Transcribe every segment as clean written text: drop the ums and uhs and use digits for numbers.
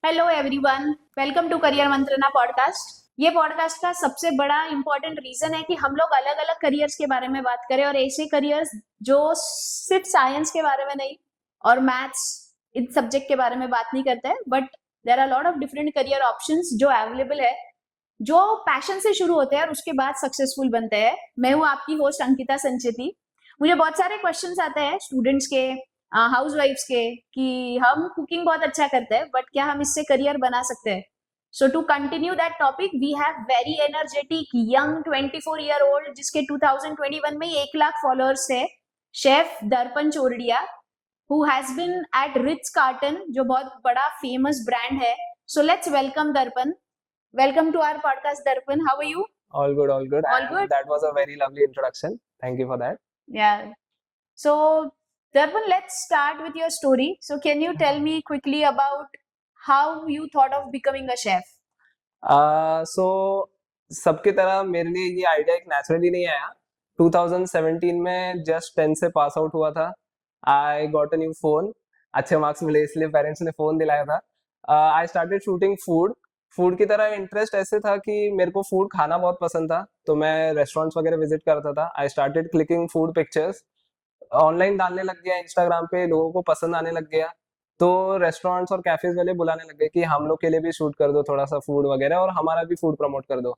Hello everyone, welcome to career Mantrana podcast. ये podcast का सबसे बड़ा इंपॉर्टेंट रीजन है कि हम लोग अलग अलग करियर्स के बारे में बात करें और ऐसे करियर्स जो सिर्फ साइंस के बारे में नहीं और मैथ्स इन सब्जेक्ट के बारे में बात नहीं करते हैं, but there are lot of different career options जो अवेलेबल है, जो पैशन से शुरू होते हैं और उसके बाद सक्सेसफुल बनते हैं। मैं हूँ आपकी होस्ट अंकिता संचेती। मुझे बहुत सारे क्वेश्चंस आते हैं स्टूडेंट्स के, हाउस वाइफ्स के, कि हम कुकिंग बहुत अच्छा करते हैं बट क्या हम इससे करियर बना सकते हैं। So to continue that topic we have very energetic young 24 year old जिसके 2021 में ही 1 लाख फॉलोअर्स थे, chef Darpan Chordia, who has been at Ritz Carlton जो बहुत बड़ा फेमस ब्रांड है। So let's welcome Darpan. Welcome to our podcast Darpan, how are you? All good, all good. All And good? that was a very lovely introduction. Thank you for that. Yeah. So Darpan, let's start with your story. So can you tell me quickly about how you thought of becoming a chef? So सबकी तरह मेरे लिए ये idea एक naturally नहीं आया। 2017 में just 10 से पास आउट हुआ था। I got a new phone. अच्छे मार्क्स मिले इसलिए पेरेंट्स ने फोन दिलाया था। I started shooting food. Food की तरह इंटरेस्ट ऐसे था कि मेरे को फूड खाना बहुत पसंद था, तो मैं रेस्टोरेंट्स वगैरह विजिट करता था। I started clicking food pictures, online डालने लग गया, इंस्टाग्राम पे लोगों को पसंद आने लग गया। तो रेस्टोरेंट्स और कैफेज वाले बुलाने लग गए कि हम लोग के लिए भी शूट कर दो थोड़ा सा फूड वगैरह और हमारा भी फूड प्रमोट कर दो।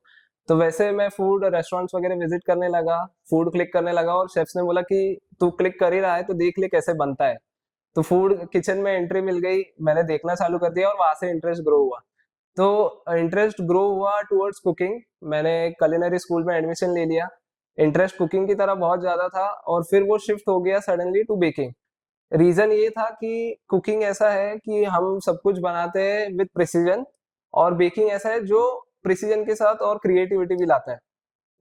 तो वैसे मैं फूड रेस्टोरेंट्स वगैरह विजिट करने लगा, फूड क्लिक करने लगा और शेफ्स ने बोला कि तू क्लिक कर ही रहा है तो देख ले कैसे बनता है। तो फूड किचन में एंट्री मिल गई, मैंने देखना चालू कर दिया और वहां से इंटरेस्ट ग्रो हुआ। तो इंटरेस्ट ग्रो हुआ टुवर्ड्स कुकिंग। मैंने culinary स्कूल में एडमिशन ले लिया। इंटरेस्ट कुकिंग की तरह बहुत ज्यादा था और फिर वो शिफ्ट हो गया सडनली टू बेकिंग। रीजन ये था कि कुकिंग ऐसा है कि हम सब कुछ बनाते हैं विद प्रिसीजन, और बेकिंग ऐसा है जो प्रिसीजन के साथ और क्रिएटिविटी भी लाता है।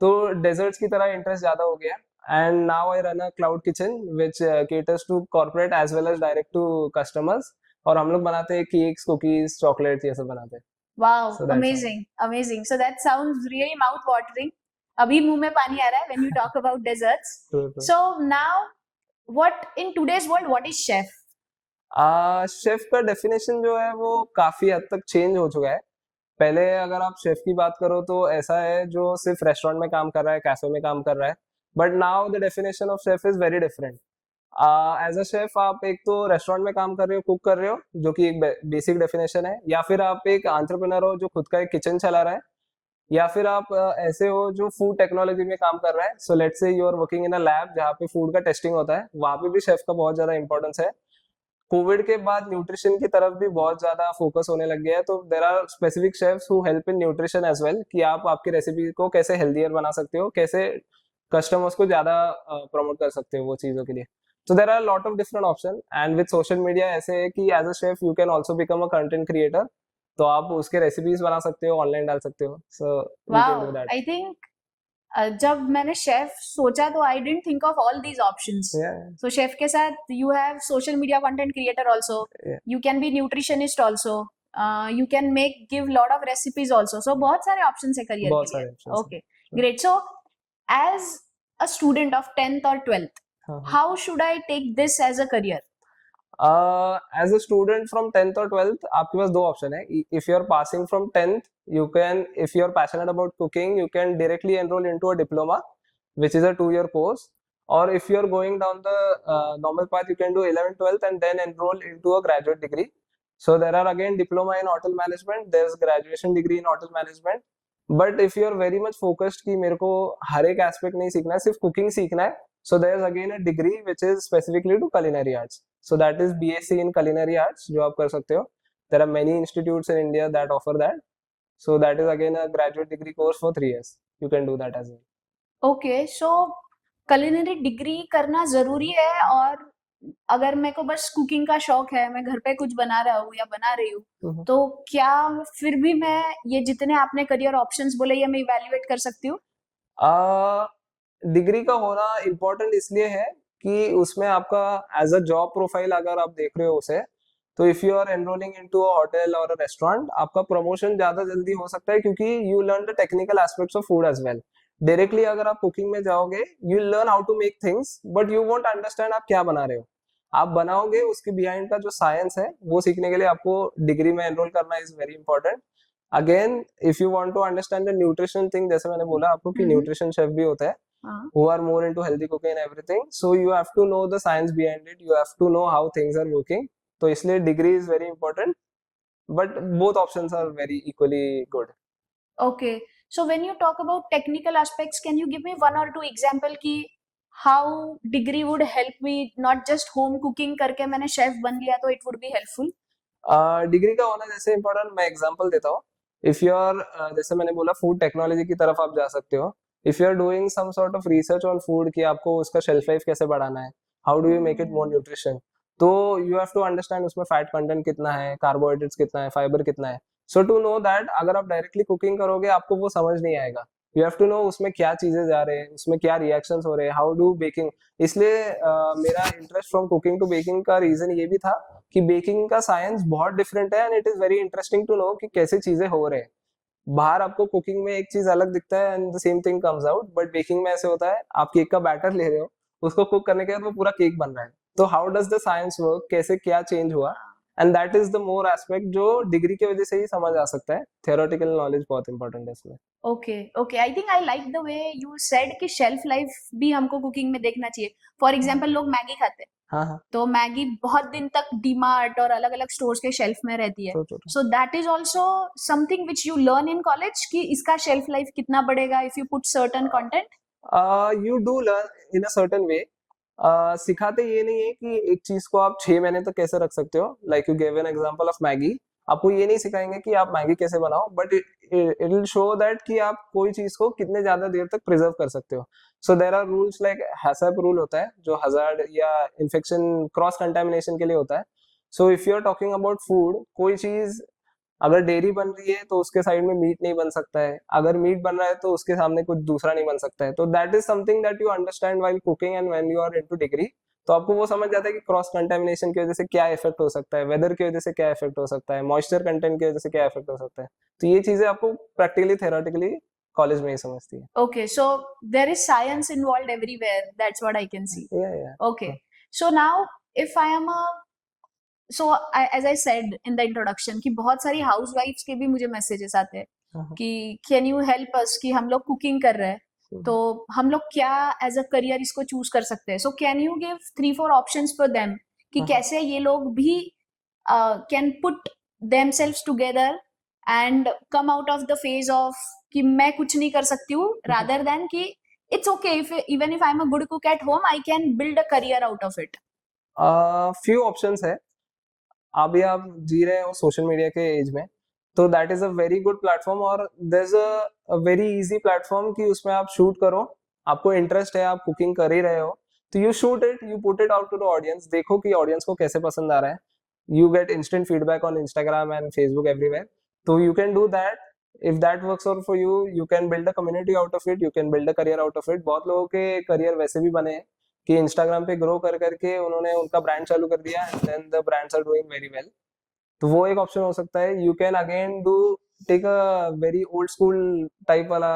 तो डेजर्ट्स की तरह इंटरेस्ट ज्यादा हो गया। And now I run a cloud kitchen which caters to corporate as well as direct to customers. और हम लोग बनाते हैं केक्स, कुकीज, चॉकलेट्स, ये सब बनाते हैं। Wow, so that's all. amazing, amazing. So that sounds really mouth watering. अभी मुंह में पानी आ रहा है when you talk about desserts. So now, what in today's world, what is chef? Chef का डेफिनेशन जो है वो काफी हद तक चेंज हो चुका है। पहले अगर आप शेफ की बात करो तो ऐसा है जो सिर्फ रेस्टोरेंट में काम कर रहा है, कैफे में काम कर रहा है। But now the definition of chef is very different. As a chef आप एक तो रेस्टोरेंट में काम कर रहे हो, कुक कर रहे हो, जो कि एक बेसिक डेफिनेशन है, या फिर आप एक एंटरप्रेन्योर हो जो खुद का एक किचन चला रहा है, या फिर आप ऐसे हो जो फूड टेक्नोलॉजी में काम कर रहा है। So let's say you are working in a lab जहाँ पे फूड का टेस्टिंग होता है, वहां पे भी शेफ का बहुत ज्यादा इंपॉर्टेंस है। कोविड के बाद न्यूट्रिशन की तरफ भी बहुत ज्यादा फोकस होने लग गया है, तो there are specific chefs who help in nutrition as well, कि आप आपकी रेसिपी को कैसे हेल्दियर बना सकते हो, कैसे कस्टमर्स को ज्यादा प्रमोट कर सकते हो वो चीजों के लिए। तो there are lot of different option. And with social media ऐसे है कि as a chef you can also become a content creator. तो आप उसके रेसिपीज बना सकते हो, ऑनलाइन डाल सकते हो। So you can do Wow, that. I think जब मैंने शेफ सोचा तो I didn't think of all these options. So chef के साथ you have social media content creator also, you can be nutritionist also, you can make give lot of recipes also. So बहुत सारे options है career बहुत के लिए। सारे option okay, great. So as a student of 10th और 12th, है। How should I take this as a career? As a student from 10th और 12th आपके पास दो ऑप्शन है। If you are passing from 10th, you can, if you are passionate about cooking, you can directly enrol into a diploma which is a 2 year course. Or if you are going down the normal path, you can do 11th 12th and then enroll into a graduate degree. So there are again diploma in hotel management, there's graduation degree in hotel management. But if you are very much focused कि मेरे को हर एक aspect नहीं सीखना है, सिर्फ cooking सीखना है, so there is again a degree which is specifically to culinary arts. So that is BSc in culinary arts जो आप कर सकते हो। There are many institutes in India that offer that. So that is again a graduate degree course for 3 years. You can do that as well. Okay, so culinary degree करना जरूरी है? और अगर मेरे को बस कुकिंग का शौक है, मैं घर पे कुछ बना रहा हूँ या बना रही हूँ, तो क्या फिर भी मैं ये जितने आपने करियर ऑप्शंस बोले ये मैं इवेल्युएट कर सकती हूँ? डिग्री का होना इम्पोर्टेंट इसलिए है कि उसमें आपका एज अ जॉब प्रोफाइल अगर आप देख रहे हो उसे, तो if you are enrolling into a hotel और अ रेस्टोरेंट, आपका प्रमोशन ज्यादा जल्दी हो सकता है क्योंकि you learn the technical aspects of food as well. Directly अगर आप कुकिंग में जाओगे, you learn how to make things but you won't understand आप क्या बना रहे हो। आप बनाओगे, उसके बिहाइंड का जो साइंस है वो सीखने के लिए आपको डिग्री में एनरोल करना is very important. Again, if you want to understand the nutrition thing, जैसे मैंने बोला आपको कि न्यूट्रिशन शेफ भी होता है हाँ. who are more into healthy cooking and everything, so you have to know the science behind it, you have to know how things are working. तो इसलिए degree is very important, but both options are very equally good. Okay. So when you talk about technical aspects, can you give me one or two example कि how degree would help me, not just home cooking करके मैंने chef बन लिया तो it would be helpful? Degree का होना जैसे important, मैं एग्जांपल देता हूँ. इफ यू आर, जैसे मैंने बोला, फूड टेक्नोलॉजी की तरफ आप जा सकते हो. If you are doing some sort of research on food कि आपको उसका शेल्फ लाइफ कैसे बढ़ाना है, how do you make it more nutrition, तो यू हैव टू अंडरस्टैंड उसमें फैट कंटेंट कितना है, कार्बोहाइड्रेट्स कितना है, फाइबर कितना है. सो टू नो दैट, अगर आप डायरेक्टली कुकिंग करोगे आपको वो समझ नहीं आएगा. यू हैव टू नो उसमें क्या चीजें जा रहे हैं, उसमें क्या रिएक्शंस हो रहे हैं, हाउ डू बेकिंग. इसलिए मेरा interest from cooking to baking का रीजन ये भी था कि बेकिंग का साइंस बहुत डिफरेंट है and it is very interesting to know कि कैसे चीजें हो रहे हैं. बाहर आपको कुकिंग में एक चीज अलग दिखता है and the same thing comes out, but baking में ऐसे होता है, आप केक का बैटर ले रहे हो, उसको कुक करने के बाद वो पूरा केक बन रहा है. तो how does the science work, कैसे क्या चेंज हुआ, and that is the more aspect जो डिग्री की वजह से ही समझ आ सकता है. थियोरेटिकल नॉलेज बहुत इंपॉर्टेंट है इसमें. Okay, okay. I think I like the way you said कि shelf life भी हमको कुकिंग में देखना चाहिए. For example, लोग मैगी खाते हैं. हाँ हाँ. तो मैगी बहुत दिन तक डीमार्ट और अलग अलग स्टोर्स के शेल्फ में रहती है. True. So that is also something which you learn in college कि इसका शेल्फ लाइफ कितना बढ़ेगा if you put certain content. You do learn in a certain वे. सिखाते ये नहीं है कि एक चीज को आप 6 महीने तक कैसे रख सकते हो. Like you give an example of Maggi. आपको ये नहीं सिखाएंगे कि आप मैगी कैसे बनाओ, but it will show that कि आप कोई चीज को कितने ज्यादा देर तक प्रिजर्व कर सकते हो. So there are rules, like HACCP rule होता है जो हजार्ड या इन्फेक्शन क्रॉस कंटामिनेशन के लिए होता है. So if you are talking about food, कोई चीज अगर डेयरी बन रही है तो उसके साइड में मीट नहीं बन सकता है, अगर मीट बन रहा है तो उसके सामने कुछ दूसरा नहीं बन सकता है. तो that is something that you understand while cooking and when you are into degree. तो आपको वो समझ जाता है कि क्रॉस कंटामिनेशन की वजह से क्या इफेक्ट हो सकता है, वेदर की वजह से क्या इफेक्ट हो सकता है, मॉइस्चर कंटेंट की वजह से क्या इफेक्ट हो सकता है. तो ये चीजें आपको प्रैक्टिकली थेरोटिकली कॉलेज में ही समझती है. Okay, so there is science involved everywhere. That's what I can see. Yeah. Okay, so now if I am a as I said in the introduction कि बहुत सारी हाउसवाइफ्स के भी मुझे मैसेजेस आते हैं कि कैन यू हेल्प अस कि हम लोग कुकिंग कर रहे हैं तो हम लोग क्या एज अ करियर इसको चूज कर सकते हैं. सो can you give 3-4 options for them कि कैसे ये लोग भी can put themselves together and come out of the phase of कि मैं कुछ नहीं कर सकती हूँ, रादर देन कि it's okay if even if I am a good cook at home I can build a career out of it. Few options है. अभी आप जी रहे हो सोशल मीडिया के एज में, तो that is a very good platform. और there is a very easy platform कि उसमें आप शूट करो. आपको इंटरेस्ट है, आप कुकिंग कर ही रहे हो, तो you shoot it, you put it out to the audience. देखो कि ऑडियंस को कैसे पसंद आ रहा है. You get instant feedback on Instagram and Facebook everywhere. तो you can do that. If that works out for you, you can build a community out of it, you can build a career out of it. बहुत लोगों के career वैसे भी बने हैं कि Instagram पे ग्रो कर करके उन्होंने उनका ब्रांड चालू कर दिया and then the brands are doing very well. तो वो एक ऑप्शन हो सकता है. You can again do take a very old school type वाला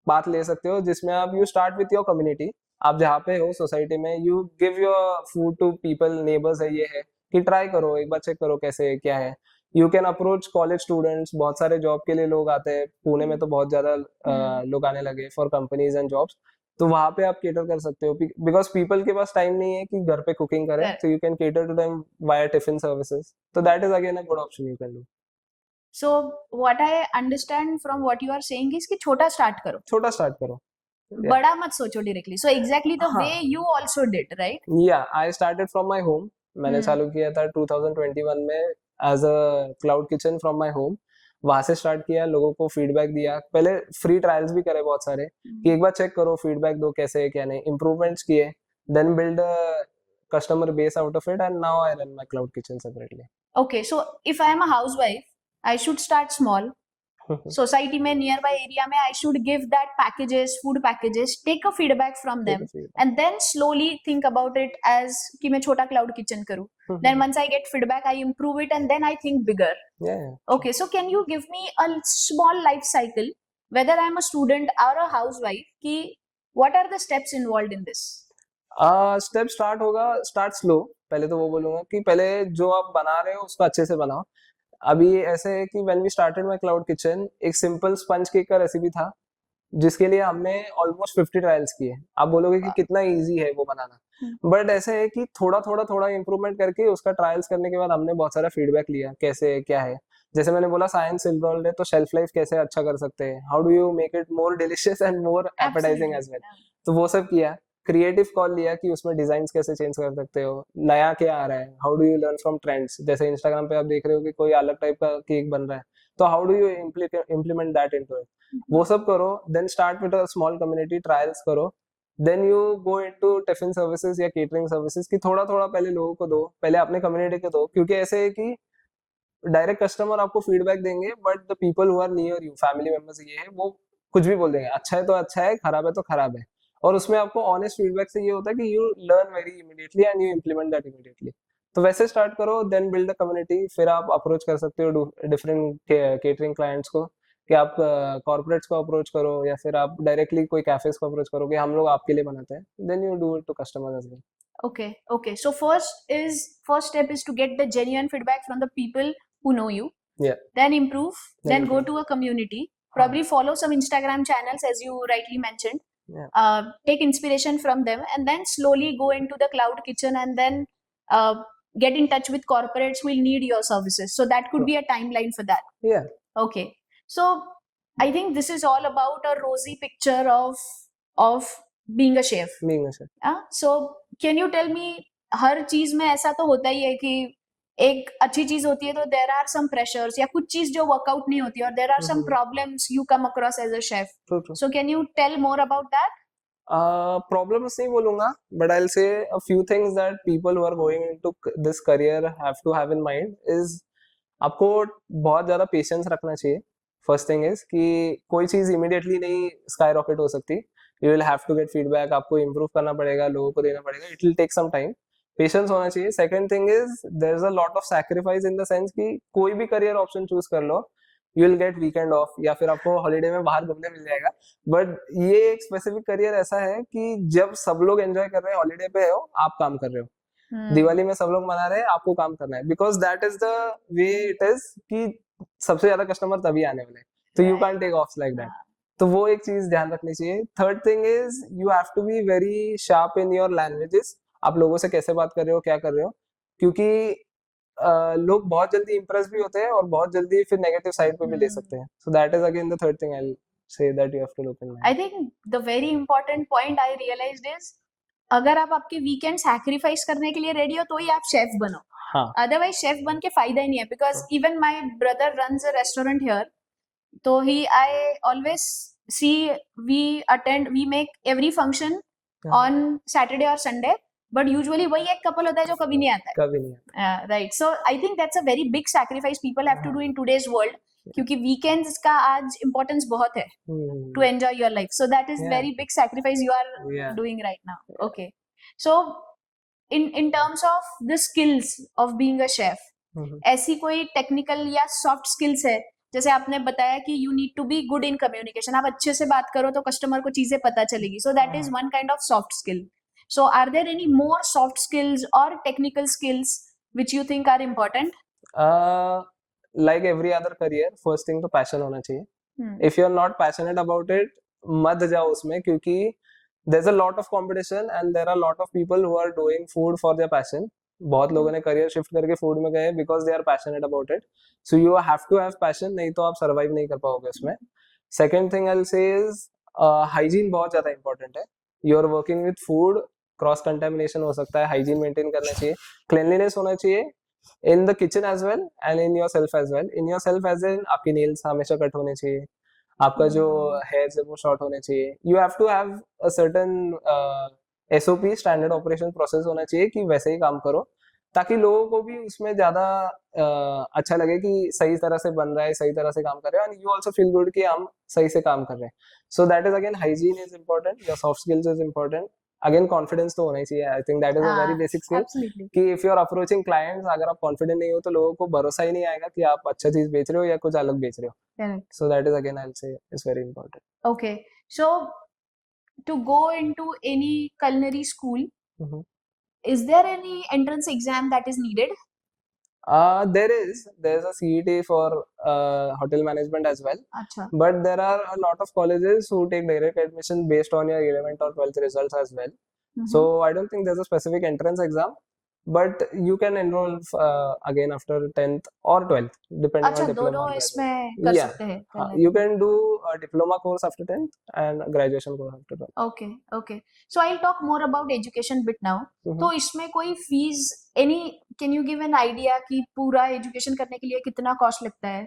बात ले सकते हो, जिसमें आप you start with your community. आप जहाँ पे हो सोसाइटी में, you give your food to people, neighbours है, ये है कि ट्राई करो, एक बार चेक करो कैसे क्या है. You can approach college students. बहुत सारे जॉब के लिए लोग आते हैं पुणे में, तो बहुत ज्यादा लोग आने लगे फॉर कंपनीज एंड जॉब्स. तो वहां पे आप केटर कर सकते हो, बिकॉज पीपल के पास टाइम नहीं है कि घर पे कुकिंग करें. Correct. तो you can cater to them via tiffin services. तो that is again a good option you can do. So what I understand from what you are saying is कि छोटा स्टार्ट करो, छोटा स्टार्ट करो. Yeah. बड़ा मत सोचो डायरेक्टली. सो एग्जैक्टली द हाँ. Way you also did, right? Yeah I started from my home. मैंने चालू किया था 2021 में as a cloud kitchen from my home. वहां से स्टार्ट किया, लोगों को फीडबैक दिया. पहले फ्री ट्रायल्स भी करे बहुत सारे कि एक बार चेक करो, फीडबैक दो कैसे है क्या नहीं, इम्प्रूवमेंट्स किए, then build a customer base out of it and now I run my cloud kitchen separately. Okay, so if I am a housewife, I should start small. Society में nearby area में I should give that packages, food packages, take a feedback from them, and then slowly think about it as कि मैं छोटा cloud kitchen करूँ. Then once I get feedback, I improve it, and then I think bigger. Yeah. Okay, so can you give me a small life cycle, whether I am a student or a housewife, कि what are the steps involved in this? Step start होगा, start slow. पहले तो वो बोलूंगा कि पहले जो आप बना रहे हो उसको अच्छे से बनाओ। अभी ऐसे है कि when we started my cloud kitchen, एक सिंपल स्पंज केक का रेसिपी था जिसके लिए हमने ऑलमोस्ट 50 ट्रायल्स किए। आप बोलोगे कि कितना इजी है वो बनाना, बट ऐसे है कि थोड़ा थोड़ा थोड़ा इम्प्रूवमेंट करके उसका ट्रायल्स करने के बाद हमने बहुत सारा फीडबैक लिया कैसे क्या है। जैसे मैंने बोला साइंस सिल्वर है तो शेल्फ लाइफ कैसे अच्छा कर सकते हैं, how do you make it more delicious and more appetising as well. तो वो सब किया, क्रिएटिव कॉल लिया कि उसमें डिजाइन कैसे चेंज कर सकते हो, नया क्या आ रहा है, how do you learn from trends. जैसे इंस्टाग्राम पे आप देख रहे हो कि कोई अलग टाइप का केक बन रहा है, तो how do you implement that into it. वो सब करो, then start with a small community, trials करो, then you go into tiffin services या केटरिंग सर्विसेज की थोड़ा थोड़ा पहले लोगों को दो, पहले अपने कम्युनिटी को दो, क्योंकि ऐसे है कि डायरेक्ट कस्टमर आपको फीडबैक देंगे but the people who are near you, family members ये है, वो कुछ भी बोल देंगे, अच्छा है तो अच्छा है, खराब है तो खराब है। और उसमें आपको ऑनेस्ट फीडबैक से ये होता है कि you learn very immediately and you implement that immediately. तो वैसे स्टार्ट करो, देन बिल्ड द कम्युनिटी, फिर आप अप्रोच कर सकते हो डिफरेंट केटरिंग क्लाइंट्स को, कि आप कॉर्पोरेट्स को अप्रोच करो या फिर आप डायरेक्टली कोई कैफेज को अप्रोच करो कि हम लोग आपके लिए बनाते हैं, then you do it to customers as well. Okay, okay. So first step is to get the genuine feedback from the people who know you. Yeah, Then improve. Then go improve. to a community. Probably follow some Instagram channels as you rightly mentioned. Yeah. Take inspiration from them, and then slowly go into the cloud kitchen, and then uh, get in touch with corporates who will need your services. So that could be a timeline for that. Yeah. Okay. So I think this is all about a rosy picture of being a chef. Being a chef. So can you tell me, हर चीज में ऐसा तो होता ही है कि एक अच्छी चीज होती है तो देर आर सम प्रेशर्स, या कुछ चीज जो वर्कआउट नहीं होती, और there are some problems you come across as a chef. True, true. So can you tell more about that? Problems नहीं बोलूंगा, but I'll say a few things that people who are going into this career have to have in mind is आपको बहुत ज्यादा patience रखना चाहिए। First thing is कि कोई चीज इमीडिएटली नहीं स्काई रॉकेट हो सकती, you will have to get feedback, आपको इम्प्रूव करना पड़ेगा, लोगों को देना पड़ेगा, it will take some time, patience होना चाहिए। Second thing is there is a lot of sacrifice in the sense कि कोई भी करियर ऑप्शन चूज कर लो, you will get weekend off या फिर आपको हॉलीडे में बाहर घूमने मिल जाएगा, बट ये एक स्पेसिफिक करियर ऐसा है कि जब सब लोग एंजॉय कर रहे हैं, हॉलीडे पे हो, आप काम कर रहे हो, दिवाली में सब लोग मना रहे हैं, आपको काम करना है, because that is the way it is कि सबसे ज्यादा कस्टमर तभी आने वाले हैं, तो you can take off like that. तो वो एक चीज ध्यान रखनी चाहिए। Third thing is you have to be very sharp in your languages, आप लोगों से कैसे बात कर रहे हो, क्या कर रहे हो, क्योंकि लोग बहुत जल्दी इंप्रेस भी होते हैं और बहुत जल्दी फिर नेगेटिव साइड पे भी ले सकते हैं। So that is again the third thing I will say that you have to look in. I think the very important point I realised is, अगर आप आपके वीकेंड सैक्रिफाइस करने के लिए रेडी हो तो ही आप शेफ बनो, अदरवाइज शेफ बन के फायदा ही नहीं है। Because even my brother runs a restaurant here, तो ही I always see we make every function on Saturday और संडे, बट यूजुअली वही एक कपल होता है जो कभी नहीं आता है, कभी नहीं। Right. So I think that's a very big sacrifice people have to do in today's world, क्योंकि वीकेंड्स का आज इम्पोर्टेंस बहुत है to enjoy your life. So that is very big sacrifice you are doing right now. Okay, so in terms of the skills of being a chef, ऐसी कोई technical या soft skills है? जैसे आपने बताया कि you need to be good in communication, आप अच्छे से बात करो तो कस्टमर को चीजें पता चलेगी, so that is one kind of soft skill. So are there any more soft skills और technical skills which you think are important? Like every other career, first thing तो पैशन होना चाहिए। if you are not passionate about it, मत जाओ उसमें, क्योंकि there's a lot of competition and there are a lot of people who are doing food for their passion. बहुत लोगों ने करियर शिफ्ट करके फूड में गए because they are passionate about it, so you have to have passion, नहीं तो आप survive नहीं कर पाओगे उसमें। Second thing I will say is hygiene बहुत ज्यादा इंपॉर्टेंट है। You are working with food, cross contamination हो सकता है, हाइजीन मेंटेन करना चाहिए, क्लीनलीनेस होना चाहिए in the kitchen as well and in yourself as well. In yourself as in आपकी नेल्स हमेशा कट होने चाहिए, आपका जो हेयर्स है वो शॉर्ट होने चाहिए, you have to have a certain SOP, standard operation process होना चाहिए कि वैसे ही काम करो, ताकि लोगों को भी उसमें ज्यादा अच्छा लगे कि सही तरह से बन रहा है, सही तरह से काम कर रहे हैं, and you also feel good कि हम सही से काम कर रहे हैं। So that is again hygiene is important, your soft skills is important, again confidence तो होना ही चाहिए। I think that is a very basic skill कि if you are approaching clients, अगर आप कॉन्फिडेंट नहीं हो तो लोगों को भरोसा ही नहीं आएगा कि आप अच्छा चीज बेच रहे हो या कुछ अलग बेच रहे हो। सो that is again I will say is very important. Okay, so to go into any culinary school, is there any entrance exam that is needed? There's a CET for hotel management as well, अच्छा. but there are a lot of colleges who take direct admission based on your 11th or 12th results as well. So I don't think there's a specific entrance exam, but you can enroll again after 10th or 12th, depending अच्छा, on diploma दोनों or graduate. इसमें कर Yeah, सकते हैं हाँ, करने you के लिए. can do a diploma course after 10th and a graduation course after 12th. Okay, okay. So I'll talk more about education bit now. Mhm. तो इसमें कोई fees can you give an idea कि पूरा education करने के लिए कितना cost लगता है?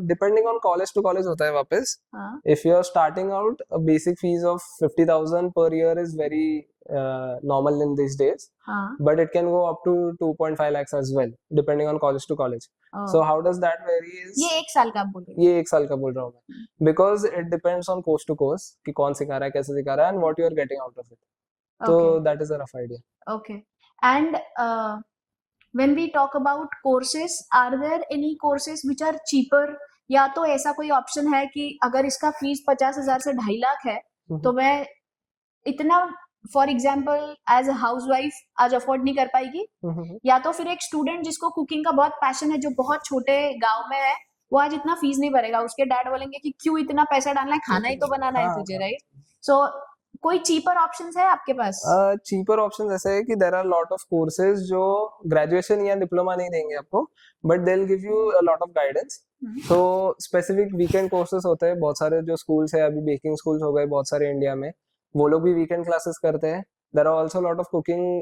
Depending on college to college होता है वापस. हाँ. If you are starting out, a basic fees of 50,000 per year is very normal in these days. हाँ. But it can go up to 2.5 lakhs as well, depending on college to college. So how does that vary is ये एक साल का आप बोल रहे हो? ये एक साल का बोल रहा हूँ मैं, because it depends on course to course कि कौन सिखा रहा है, कैसे सिखा रहा है, and what you are getting out of it. So that is a rough idea. Okay. And when we talk about courses, are there any courses which are cheaper? या तो ऐसा कोई ऑप्शन है कि अगर इसका फीस 50,000 से 2.5 लाख है तो मैं इतना for example as a housewife आज अफोर्ड नहीं कर पाएगी, या तो फिर एक स्टूडेंट जिसको कुकिंग का बहुत पैशन है जो बहुत छोटे गांव में है वो आज इतना फीस नहीं भरेगा, उसके डैड बोलेंगे कि क्यों इतना पैसा डालना है, खाना ही तो बनाना है तुझे, राइट? सो कोई चीपर ऑप्शंस है आपके पास? चीपर ऑप्शन ऐसे है कि there are lot of courses जो ग्रेजुएशन या डिप्लोमा नहीं देंगे आपको, but they will give you a lot of guidance. तो स्पेसिफिक वीकेंड कोर्सेज होते हैं बहुत सारे, जो स्कूल्स है अभी बेकिंग स्कूल्स हो गए बहुत सारे इंडिया में, वो लोग भी वीकेंड क्लासेस करते हैं. There are also lot of cooking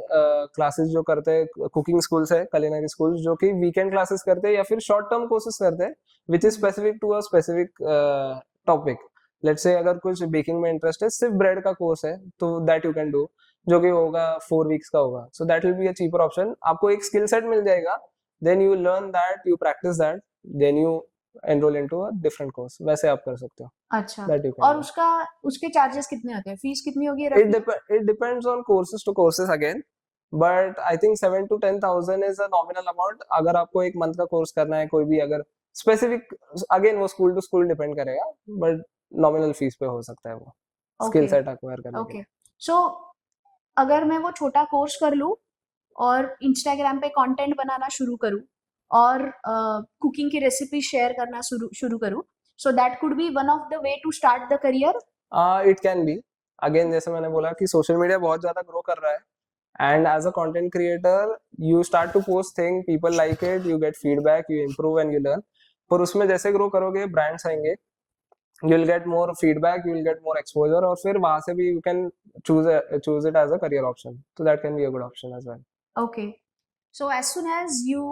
classes जो करते हैं, कुकिंग स्कूल्स है, culinary स्कूल्स जो कि वीकेंड क्लासेस करते हैं या फिर शॉर्ट टर्म कोर्सेज करते हैं which is specific to a specific topic. Let's say अगर कुछ बेकिंग में इंटरेस्ट है, सिर्फ ब्रेड का कोर्स है, तो दैट यू कैन डू, जो कि होगा 4 वीक्स का होगा. So that will be a cheaper option. आपको एक स्किल सेट मिल जाएगा, then you learn that, you practise that, then you enrol into a different course. वैसे आप कर सकते हो. अच्छा. That you can और do. उसके चार्जेस कितने होते हैं, फीस कितनी होगी? It depends on courses to courses again, but I think 7 to 10,000 is a nominal amount. अगर आपको एक मंथ का कोर्स करना है, कोई भी अगर स्पेसिफिक, अगेन वो स्कूल टू स्कूल डिपेंड करेगा, बट नॉमिनल फीस पे हो सकता है वो स्किल सेट एक्वायर करने के लिए. सो अगर मैं वो छोटा कोर्स कर लूं और इंस्टाग्राम पे कंटेंट बनाना शुरू करूं और कुकिंग की रेसिपी शेयर करना शुरू करूं, so that could be one of the way to start the career. It can be. Again जैसे मैंने बोला कि सोशल मीडिया बहुत ज्यादा ग्रो कर रहा है, and as a content creator you start to post thing, people like it, you get feedback, you improve and you learn. पर उसमें जैसे ग्रो करोगे ब्रांड्स आएंगे, you will get more feedback, you will get more exposure, और फिर वहां से भी you can choose it as a career option. So that can be a good option as well. Okay. So as soon as you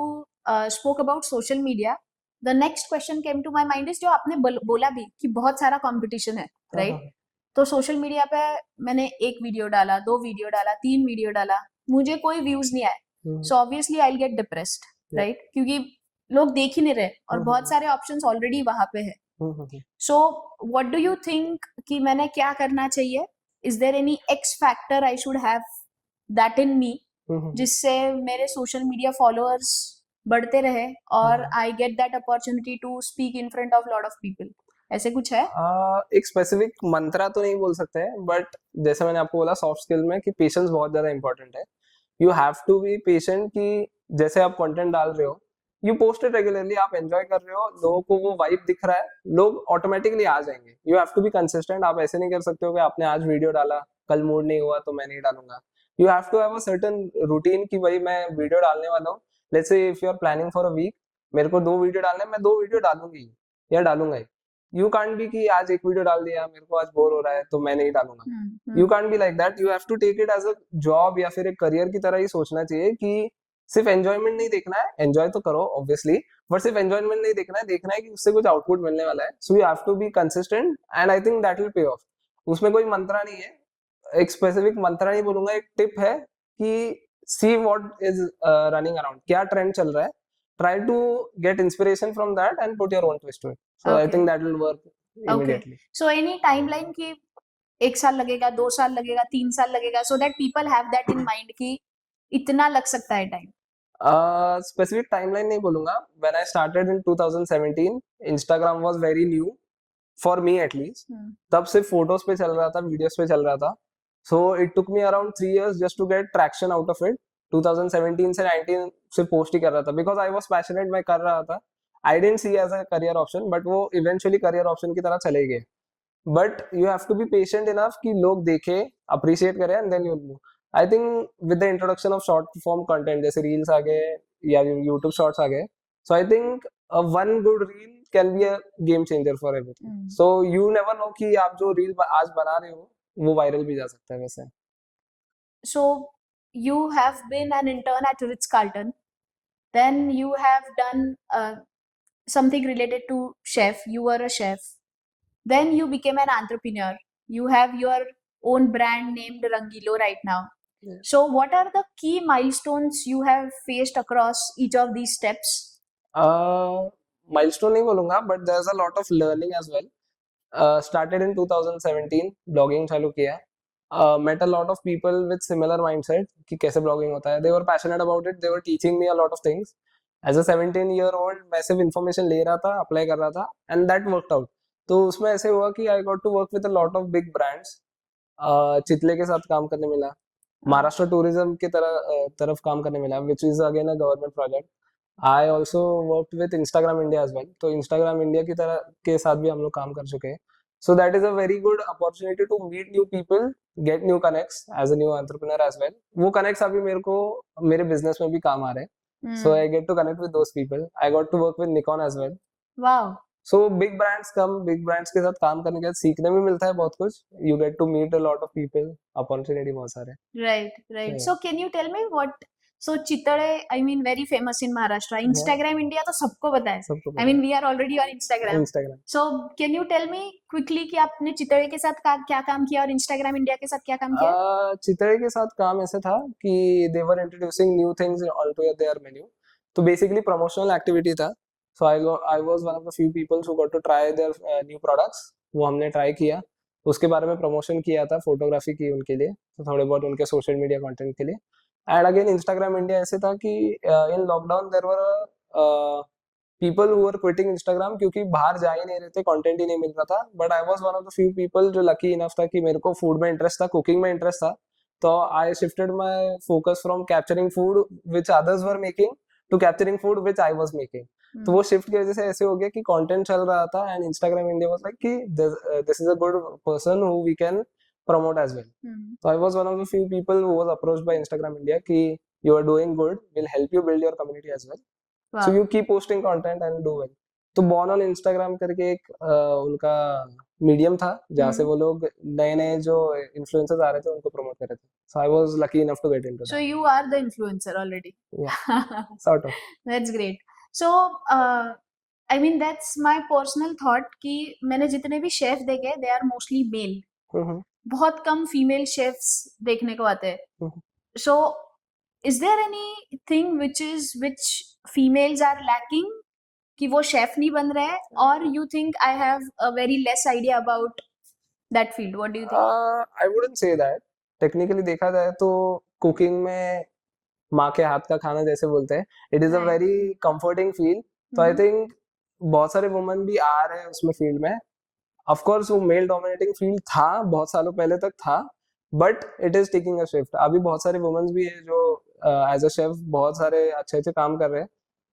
spoke about social media, the next question came to my mind is जो आपने बोला भी कि बहुत सारा competition है, right? तो social media पे मैंने एक वीडियो डाला, 2 वीडियो डाला, 3 वीडियो डाला, मुझे कोई व्यूज नहीं आए, so obviously I will get depressed, right? क्योंकि लोग देख ही नहीं रहे और बहुत सारे ऑप्शंस ऑलरेडी वहां पे है. So what do you think कि मैंने क्या करना चाहिए? Is there any X factor I should have that in me जिससे मेरे सोशल मीडिया फॉलोअर्स बढ़ते रहे और I get that opportunity to speak in front of lot of people? ऐसे कुछ है? एक स्पेसिफिक मंत्रा तो नहीं बोल सकते हैं, बट जैसे मैंने आपको बोला सॉफ्ट स्किल में कि पेशेंस बहुत ज्यादा इंपॉर्टेंट है. You have to be patient कि जैसे आप कंटेंट डाल रहे हो, यू पोस्ट इट रेगुलरली, आप एंजॉय कर रहे हो, लोगों को वो वाइब दिख रहा है, लोग ऑटोमेटिकली आ जाएंगे. You have to be consistent. आप ऐसे नहीं कर सकते हो कि आपने आज वीडियो डाला, कल मूड नहीं हुआ तो मैं नहीं डालूंगा. You have to have a certain routine कि भाई मैं वीडियो डालने वाला हूँ. Let's say if you are planning for a week, मेरे को 2 वीडियो डालने, मैं 2 वीडियो डालूंगी या डालूंगा ही. You can't be कि आज एक वीडियो डाल दिया, मेरे को आज बोर हो रहा है तो मैं नहीं डालूंगा. You can't be like that. You have to take it as a job या फिर एक करियर की तरह ही सोचना चाहिए कि सिर्फ एंजॉयमेंट नहीं देखना है. एंजॉय तो करो ऑब्वियसली, बट सिर्फ एंजॉयमेंट नहीं देखना है कि उससे कुछ आउटपुट मिलने वाला है. So you have to be consistent and I think that will pay off. उसमें कोई मंत्रा नहीं है, एक स्पेसिफिक मंत्रा नहीं बोलूंगा, एक टिप है कि see what is running around, क्या ट्रेंड चल रहा है, try to get inspiration from that and put your own twist to it. So I think that will work immediately. So any timeline कि 1 साल लगेगा, 2 साल लगेगा, 3 साल लगेगा, so that people have that in mind कि इतना लग सकता है टाइम? Specific timeline नहीं बोलूंगा. When I started in 2017, Instagram was very new for me at least. तब सिर्फ फोटोज पे चल रहा था, वीडियोस पे चल रहा था. So it took me around 3 years just to get traction out of it. 2017 से 19 सिर्फ पोस्ट ही कर रहा था because I was passionate, मैं कर रहा था. I didn't see as a career option, but वो eventually career option की तरह चले गए. But you have to be patient enough कि लोग देखें, appreciate करें, and then you'll move. I think with the introduction of short form content जैसे reels आ गए या YouTube shorts आ गए, so I think one good reel can be a game changer for everything. So you never know कि आप जो reel आज बना रहे हो वो viral भी जा सकता है वैसे. So you have been an intern at Ritz-Carlton. Then you have done something related to chef. You were a chef. Then you became an entrepreneur. You have your own brand named Rangilo right now. Yeah. So what are the key milestones you have faced across each of these steps? Milestone नहीं बोलूँगा, but there's a lot of learning as well. Started in 2017, blogging चालू किया. Met a lot of people with similar mindset कि कैसे blogging होता है. They were passionate about it. They were teaching me a lot of things. As a 17-year-old, मैं सिर्फ information ले रहा था, apply कर रहा था, and that worked out. तो उसमें ऐसे हुआ कि I got to work with a lot of big brands. चितले के साथ काम करने मिला. महाराष्ट्र टूरिज्म की तरफ काम करने मिला, which is again a government project. I also worked with Instagram India as well. तो Instagram India की तरह के साथ भी हम लोग काम कर चुके हैं. So that is a very good opportunity to meet new people, get new connects as a new entrepreneur as well. वो connects अभी मेरे को मेरे business में भी काम आ रहे हैं. So I get to connect with those people. I got to work with Nikon as well. Wow. So big brands के साथ काम करने के बाद सीखने भी मिलता है बहुत कुछ. You get to meet a lot of people. Opportunity बहुत सारे. Right. Yeah. So can you tell me what? So चितड़े, I mean, very famous in Maharashtra. Instagram India तो सबको पता है. सबको I पता mean, we are already on Instagram. Instagram. So can you tell me quickly कि आपने चितड़े के साथ क्या काम किया और Instagram India के साथ क्या काम किया? चितड़े के साथ काम ऐसे था कि they were introducing new things onto their menu. तो basically promotional activity था. So I was one of the few people who got to try their new products. वो हमने try किया. उसके बारे में promotion किया था, photography की उनके लिए, तो थोड़े बहुत उनके social media content के लिए. And again Instagram India ऐसे था कि in lockdown there were people who were quitting Instagram क्योंकि बाहर जा ही नहीं रहे थे, कंटेंट ही नहीं मिल रहा था. But I was one of the few people जो लकी इनफ था कि मेरे को फूड में इंटरेस्ट था, कुकिंग में इंटरेस्ट था. तो I shifted my focus from capturing food which others were making to capturing food which I was making. तो वो शिफ्ट की वजह से ऐसे हो गया कि कंटेंट चल रहा था and Instagram India was like कि this is a good person who we can promote as well. So I was one of the few people who was approached by Instagram India कि you are doing good, will help you build your community as well. Wow. So you keep posting content and do well. तो Born on Instagram करके एक उनका medium था जहाँ से वो लोग नए नए जो इन्फ्लुएंसर्स आ रहे थे उनको प्रमोट कर रहे थे. So I was lucky enough to get into So that. you are the influencer already. Yeah, sort of. That's great. So I mean that's my personal thought कि मैंने जितने भी शेफ देखे they are mostly male. बहुत कम female chefs देखने को आते हैं. So is there anything which females are lacking कि वो शेफ नहीं बन रहे हैं, or you think I have a very less idea about that field? What do you think? I wouldn't say that. Technically देखा जाए तो कुकिंग में माँ के हाथ का खाना जैसे बोलते हैं, it is a very comforting feel. तो I think बहुत सारे वुमन भी आ रहे हैं उसमें फील्ड में. ऑफ कोर्स वो मेल डोमिनेटिंग फील्ड था बहुत सालों पहले तक था, but it is taking a shift. अभी बहुत सारे वुमेन्स भी है जो एज अ शेफ बहुत सारे अच्छे अच्छे काम कर रहे हैं.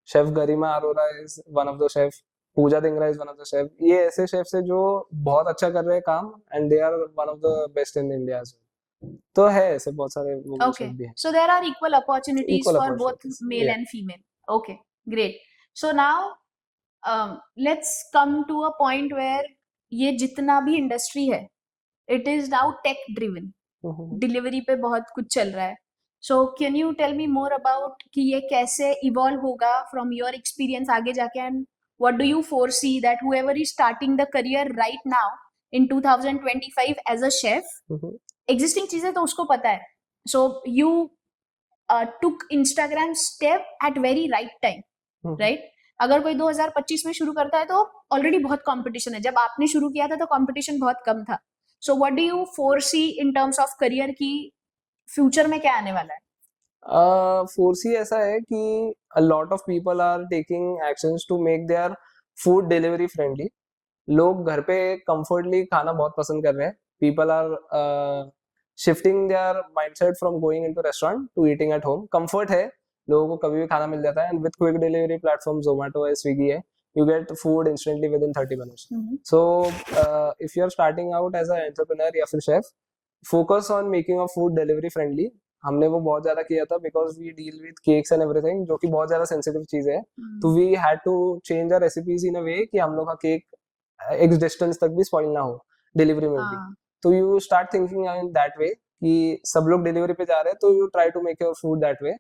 Chef Garima Arora is one of the chef, Pooja Dhingra is one of the chef. ये ऐसे शेफ्स है जो बहुत अच्छा कर रहे हैं काम and they are one of the best in India as well. तो है ऐसे बहुत सारे वुमेन शेफ भी हैं. So there are equal opportunities Equal for both opportunities, male yeah. and female. Okay, great. So now let's come to a point where ये जितना भी इंडस्ट्री है it is now tech driven. Delivery पे बहुत कुछ चल रहा है. So can you tell me more about कि ये कैसे इवॉल्व होगा फ्रॉम योर एक्सपीरियंस आगे जाके, and what do you foresee that whoever is starting the career right now in 2025 as a chef, existing चीजें तो उसको पता है. So you took Instagram step at very right time, right? अगर कोई 2025 में शुरू करता है तो ऑलरेडी बहुत कंपटीशन है. जब आपने शुरू किया था तो कंपटीशन बहुत कम था. सो what do you foresee in terms of career की फ्यूचर में क्या आने वाला है? फोरसी ऐसा है कि a lot of people are taking actions to make their food delivery friendly. लोग घर पे comfortably खाना बहुत पसंद कर रहे हैं. People are shifting their mindset from going into restaurant to eating at home. Comfort है, लोगों को कभी भी खाना मिल जाता है, and with quick delivery platform Zomato है, Swiggy है, you get food instantly within 30 minutes. So if you're starting out as an entrepreneur या फिर chef, focus on making your food delivery friendly. हमने वो बहुत ज्यादा किया था because we deal with cakes and everything, जो कि बहुत ज्यादा sensitive चीज है. तो we had to change our recipes in a way कि हम लोग का केक एक डिस्टेंस तक भी स्पॉइल ना हो डिलीवरी में भी. तो you start thinking in that way कि सब लोग डिलीवरी पे जा रहे हैं, तो you try to make your food that way.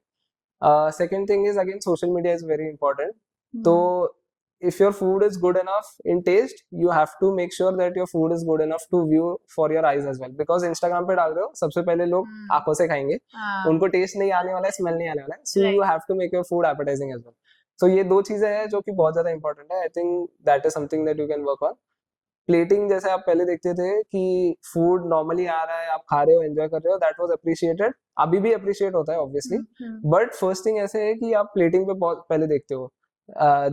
Second thing is again social media is very important. तो if your food is good enough in taste, you have to make sure that your food is good enough to view for your eyes as well, because Instagram पे डाल रहे हो, सबसे पहले लोग आंखों से खाएंगे, उनको टेस्ट नहीं आने वाला है, स्मेल नहीं आने वाला है, so you have to make your food appetizing as well. So ये दो चीजें हैं जो कि बहुत ज्यादा इंपॉर्टेंट है. आई think that is something that you can work on. Plating जैसे आप पहले देखते थे कि फूड नॉर्मली आ रहा है, आप खा रहे हो, एंजॉय कर रहे हो, दैट वाज अप्रिशिएटेड. अभी भी अप्रिशिएट होता है ऑब्वियसली, बट फर्स्ट थिंग ऐसे है कि आप प्लेटिंग पे बहुत पहले देखते हो.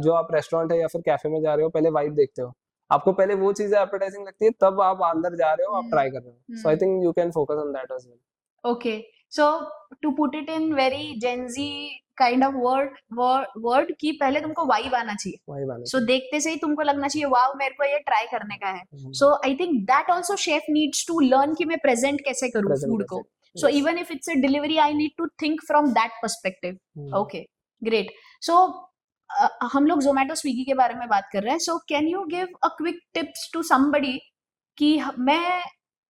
जो आप रेस्टोरेंट है या फिर कैफे में जा रहे हो, पहले वाइब देखते हो, आपको पहले वो चीजें एपेटाइजिंग लगती है, तब आप अंदर जा रहे हो, आप ट्राई कर रहे हो. So I think you can focus on that as well. Okay, so to put it in very Gen Z kind of word कि पहले तुमको वाइब आना चाहिए. वाइब आना So देखते से ही तुमको लगना चाहिए वाओ मेरे को ये ट्राई करने का है. So I think that also chef needs to learn कि मैं present कैसे करूँ food को. So even if it's a delivery, I need to think from that perspective. Okay, great. So हम लोग Zomato Swiggy के बारे में बात कर रहे हैं. So can you give a quick tips to somebody कि मैं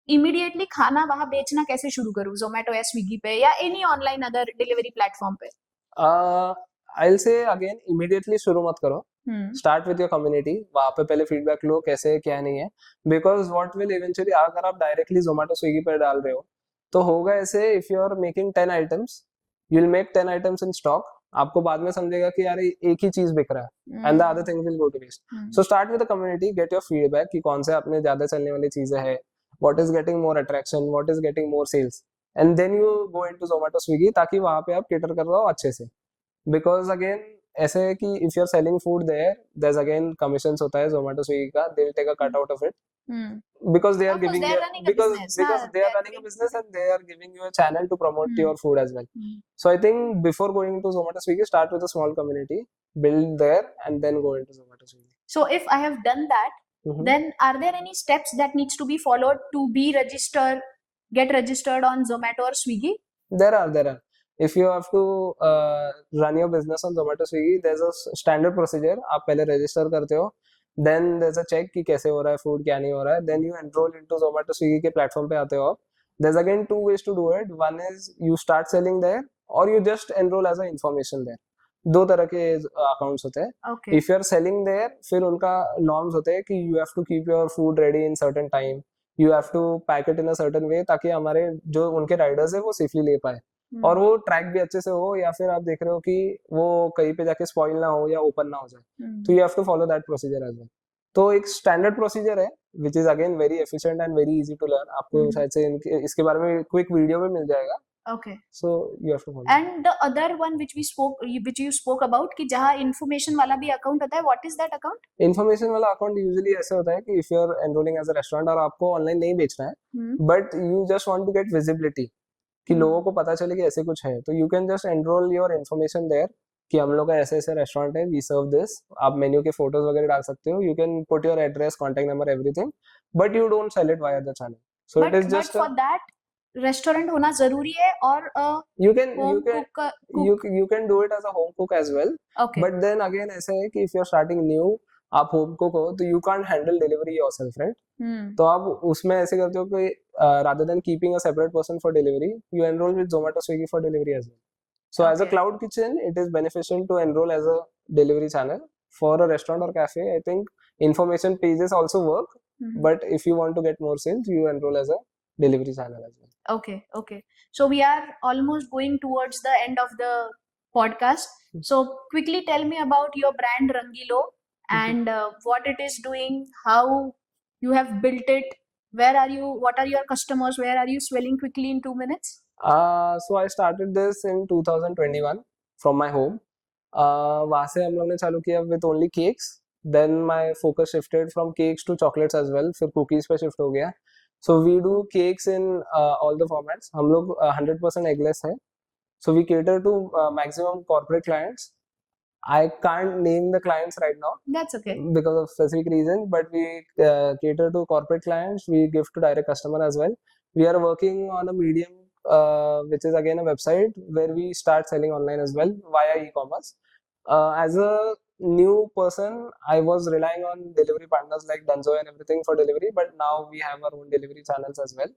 इमीडिएटली खाना वहां बेचना कैसे शुरू करूं Zomato या Swiggy पे या any online other delivery platform पे? I will say again immediately शुरू मत करो. Start with your community. वहां पे पहले फीडबैक लो कैसे है क्या नहीं है, बिकॉज व्हाट विल इवेंचुअली, अगर आप डायरेक्टली Zomato Swiggy पे डाल रहे हो तो होगा ऐसे, if you are making 10 items, you will make 10 items in stock. आपको बाद में समझेगा कि यार एक ही चीज बिक रहा है, and the other thing will go to waste. So start with the community, get your feedback कि कौन से अपने ज्यादा चलने वाली चीजें है, what is getting more attraction, what is getting more sales, and then you go into Zomato Swiggy ताकि वहाँ पे आप cater कर रहे हो अच्छे से. Because again ऐसे है कि if you're selling food there, there's again commissions होता है Zomato Swiggy का, they'll take a cut out of it, because they are giving you, because they are running a business and they are giving you a channel to promote your food as well. So I think before going to Zomato Swiggy, start with a small community, build there, and then go into Zomato Swiggy. So if I have done that, then are there any steps that needs to be followed to get registered on Zomato or Swiggy? There are. If you have to run your business on Zomato Swiggy, there's a standard procedure. आप पहले register करते हो, then there's a check कि कैसे हो रहा है food, क्या नहीं हो रहा है, then you enroll into Zomato Swiggy के platform पे आते हो आप. There's again 2 ways to do it. One is you start selling there, or you just enroll as a information there. दो तरह के अकाउंट्स होते हैं. If you are selling there, फिर उनका नॉर्म्स होते हैं कि you have to keep your food ready in certain time, you have to pack it in a certain way, ताकि हमारे जो उनके राइडर्स है वो सेफली ले पाए, और वो ट्रैक भी अच्छे से हो, या फिर आप देख रहे हो कि वो कहीं पे जाके स्पॉइल ना हो या ओपन ना हो जाए, तो you have to follow that procedure as well. तो एक स्टैंडर्ड प्रोसीजर है which is again very efficient and very easy to learn. आपको शायद से इसके बारे में क्विक वीडियो में मिल जाएगा. Okay. So you have to follow. And the other one which you spoke about कि जहाँ information वाला भी account होता है, what is that account? Information वाला account usually ऐसे होता है कि if you are enrolling as a restaurant और आपको online नहीं बेचना है, but you just want to get visibility कि लोगों को पता चले कि ऐसे कुछ है, तो you can just enroll your information there कि हम लोग का ऐसे ऐसे रेस्टोरेंट है, we serve this. आप मेन्यू के फोटोज वगैरह डाल सकते हो, you can put your address, contact number, everything, but you don't sell it via the channel. So it is just. But for that restaurant होना जरूरी है, और you can do it as a home cook as well. Okay. But then again ऐसा है कि if you're starting new, आप home cook हो तो you can't handle delivery yourself, right? तो आप उसमें ऐसे करते हो कि rather than keeping a separate person for delivery, you enroll with Zomato Swiggy for delivery as well. So as a cloud kitchen, it is beneficial to enroll as a delivery channel. For a restaurant or cafe, I think information pages also work, but if you want to get more sales, you enroll as a delivery channel as well. Okay. So we are almost going towards the end of the podcast. So quickly tell me about your brand Rangilo and what it is doing, how you have built it, where are you, what are your customers, where are you selling quickly in 2 minutes? So I started this in 2021 from my home. वहाँ से हम लोग ने चालू किया with only cakes. Then my focus shifted from cakes to chocolates as well. फिर cookies पे shift हो गया. So we do cakes in all the formats. हम लोग 100% eggless है. So we cater to maximum corporate clients. I can't name the clients right now That's okay. because of specific reason, but we cater to corporate clients. We give to direct customer as well. We are working on a medium, which is again a website where we start selling online as well via e-commerce. As a new person, I was relying on delivery partners like Dunzo and everything for delivery, but now we have our own delivery channels as well.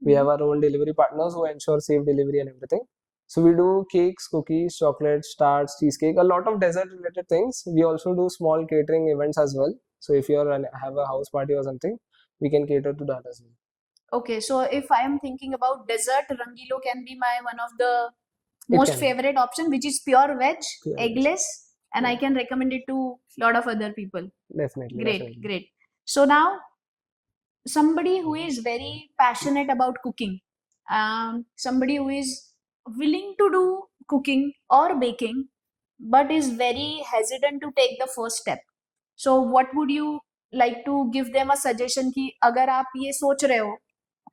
We have our own delivery partners who ensure safe delivery and everything. So we do cakes, cookies, chocolates, tarts, cheesecake, a lot of dessert related things. We also do small catering events as well. So if you have a house party or something, we can cater to that as well. Okay, so if I am thinking about dessert, Rangilo can be my one of the It most can. favorite option, which is pure veg, Pure veg. eggless, and I Yeah. can recommend it to lot of other people. Definitely. Great, Definitely. great. So now, somebody who is very passionate about cooking, somebody who is willing to do cooking or baking, but is very hesitant to take the first step. So what would you like to give them a suggestion कि अगर आप ये सोच रहे हो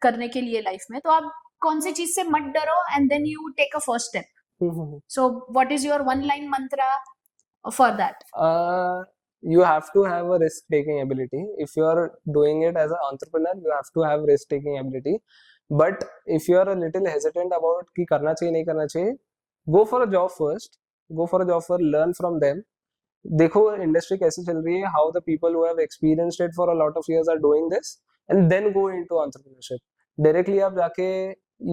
करने के लिए लाइफ में, तो आप कौन सी चीज से मत डरो and then you take a first step. So what is your one line mantra for that? You have to have a risk taking ability. If you are doing it as an entrepreneur, you have to have risk taking ability. But if you are a little hesitant about कि करना चाहिए नहीं करना चाहिए, go for a job first. Go for a job first, learn from them. देखो industry कैसे चल रही है, how the people who have experienced it for a lot of years are doing this, and then go into entrepreneurship. Directly आप जाके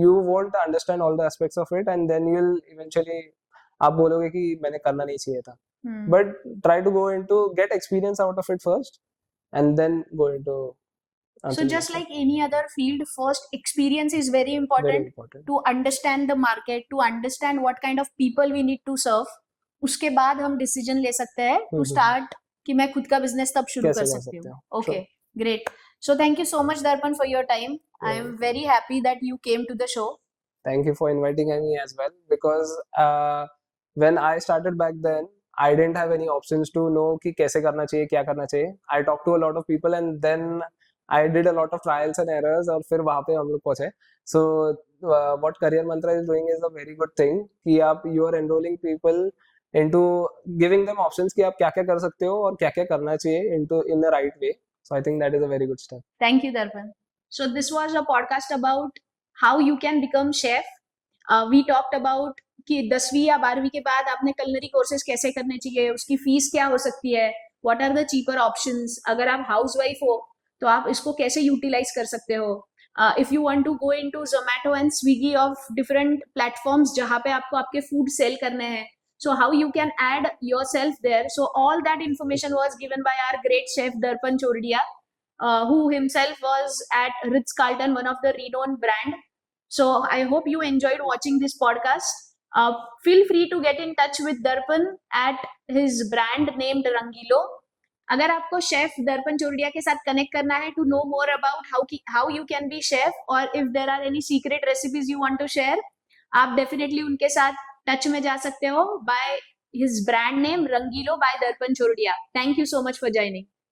you won't understand all the aspects of it, and then you'll eventually आप बोलोगे कि मैंने करना नहीं चाहिए था. But try to go into get experience out of it first, and then go into So just like any other field, first experience is very important, very important. to understand the market, to understand what kind of people we need to serve. उसके बाद हम decision ले सकते हैं to start कि मैं खुद का बिजनेस तब शुरू कर सकती हूँ. Okay, great. So thank you so much, Darpan, for your time. I am very happy that you came to the show. Thank you for inviting me as well, because when I started back then, I didn't have any options to know कि कैसे करना चाहिए, क्या करना चाहिए. I talked to a lot of people, and then I did a lot of trials and errors, और फिर वहाँ पे हम लोग पहुँचे. So what Career Mantra is doing is a very good thing कि आप you are enrolling people into giving them options कि आप क्या क्या कर सकते हो और क्या क्या करना चाहिए into in the right way. So I think that is a very good step. Thank you, Darpan. So this was a podcast about how you can become chef. We talked about कि 10वीं या 12वीं के बाद आपने culinary courses कैसे करने चाहिए, उसकी फीस क्या हो सकती है, what are the cheaper options. अगर आप housewife हो तो आप इसको कैसे utilize कर सकते हो. If you want to go into Zomato and Swiggy of different platforms जहाँ पे आपको आपके food sell करने हैं, so how you can add yourself there. So all that information was given by our great chef Darpan Chordia, who himself was at Ritz-Carlton, one of the renowned brand. So I hope you enjoyed watching this podcast. Feel free to get in touch with Darpan at his brand named Rangilo. अगर आपको chef Darpan Chordia के साथ connect करना है to know more about how you can be chef, और if there are any secret recipes you want to share, आप definitely उनके साथ टच में जा सकते हो by his brand name Rangeelo by Darpan Chordia. Thank you so much for joining.